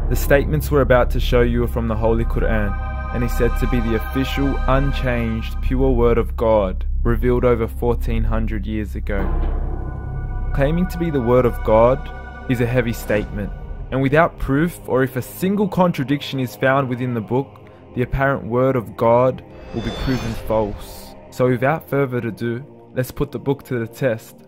The statements we're about to show you are from the Holy Quran, and is said to be the official, unchanged, pure word of God, revealed over 1400 years ago. Claiming to be the word of God is a heavy statement, and without proof, or if a single contradiction is found within the book, the apparent word of God will be proven false. So without further ado, let's put the book to the test.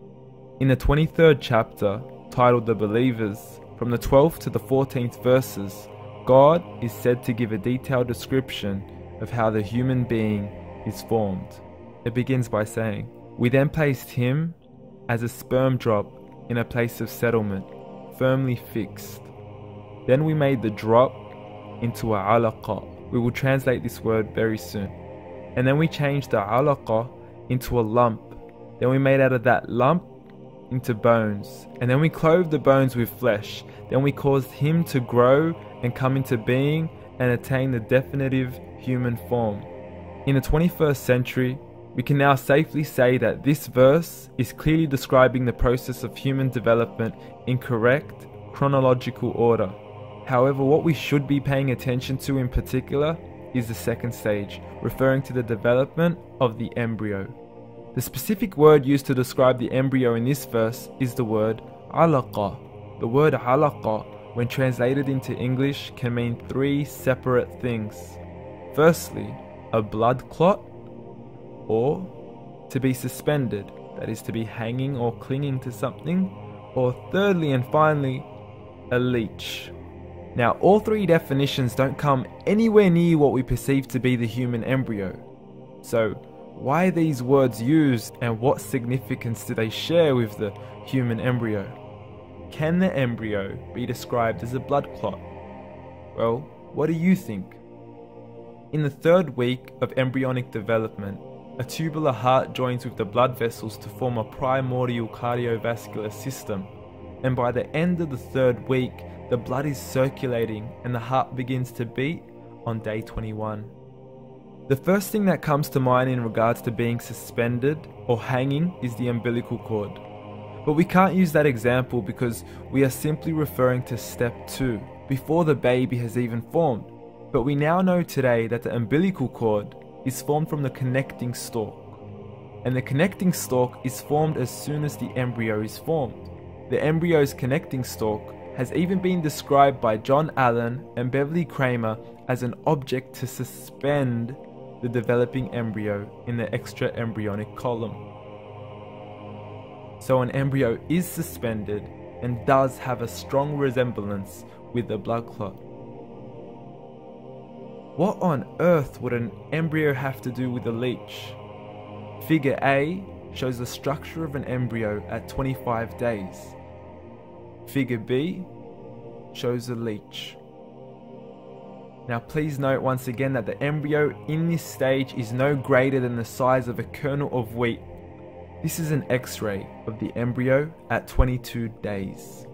In the 23rd chapter, titled The Believers, from the 12th to the 14th verses, God is said to give a detailed description of how the human being is formed. It begins by saying, "We then placed him as a sperm drop in a place of settlement, firmly fixed. Then we made the drop into a alaqa." We will translate this word very soon. "And then we changed the alaqa into a lump. Then we made out of that lump into bones. And then we clothed the bones with flesh. Then we caused him to grow and come into being and attain the definitive human form." In the 21st century, we can now safely say that this verse is clearly describing the process of human development in correct chronological order. However, what we should be paying attention to in particular is the second stage, referring to the development of the embryo. The specific word used to describe the embryo in this verse is the word alaqa. The word alaqa, when translated into English, can mean three separate things. Firstly, a blood clot, or to be suspended, that is to be hanging or clinging to something, or thirdly and finally, a leech. Now, all three definitions don't come anywhere near what we perceive to be the human embryo. So, why are these words used, and what significance do they share with the human embryo? Can the embryo be described as a blood clot? Well, what do you think? In the third week of embryonic development, a tubular heart joins with the blood vessels to form a primordial cardiovascular system, and by the end of the third week, the blood is circulating and the heart begins to beat on day 21. The first thing that comes to mind in regards to being suspended or hanging is the umbilical cord. But we can't use that example because we are simply referring to step 2, before the baby has even formed. But we now know today that the umbilical cord is formed from the connecting stalk. And the connecting stalk is formed as soon as the embryo is formed. The embryo's connecting stalk has even been described by John Allen and Beverly Kramer as an object to suspend the developing embryo in the extra-embryonic column. So an embryo is suspended and does have a strong resemblance with the blood clot. What on earth would an embryo have to do with a leech? Figure A shows the structure of an embryo at 25 days. Figure B shows a leech. Now please note once again that the embryo in this stage is no greater than the size of a kernel of wheat. This is an X-ray of the embryo at 22 days.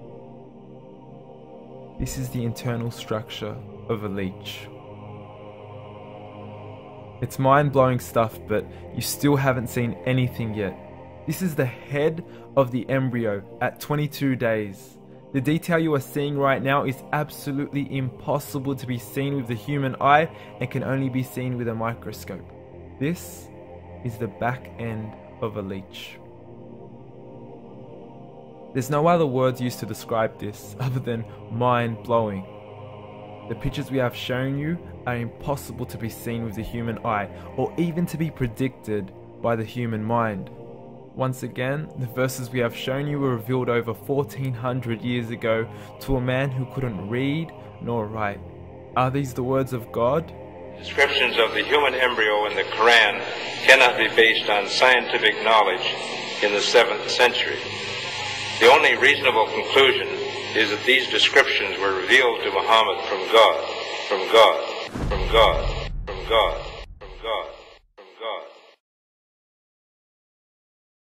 This is the internal structure of a leech. It's mind-blowing stuff, but you still haven't seen anything yet. This is the head of the embryo at 22 days. The detail you are seeing right now is absolutely impossible to be seen with the human eye and can only be seen with a microscope. This is the back end of a leech. There's no other words used to describe this other than mind-blowing. The pictures we have shown you are impossible to be seen with the human eye or even to be predicted by the human mind. Once again, the verses we have shown you were revealed over 1400 years ago to a man who couldn't read nor write. Are these the words of God? Descriptions of the human embryo in the Quran cannot be based on scientific knowledge in the 7th century. The only reasonable conclusion is that these descriptions were revealed to Muhammad from God, from God, from God, from God.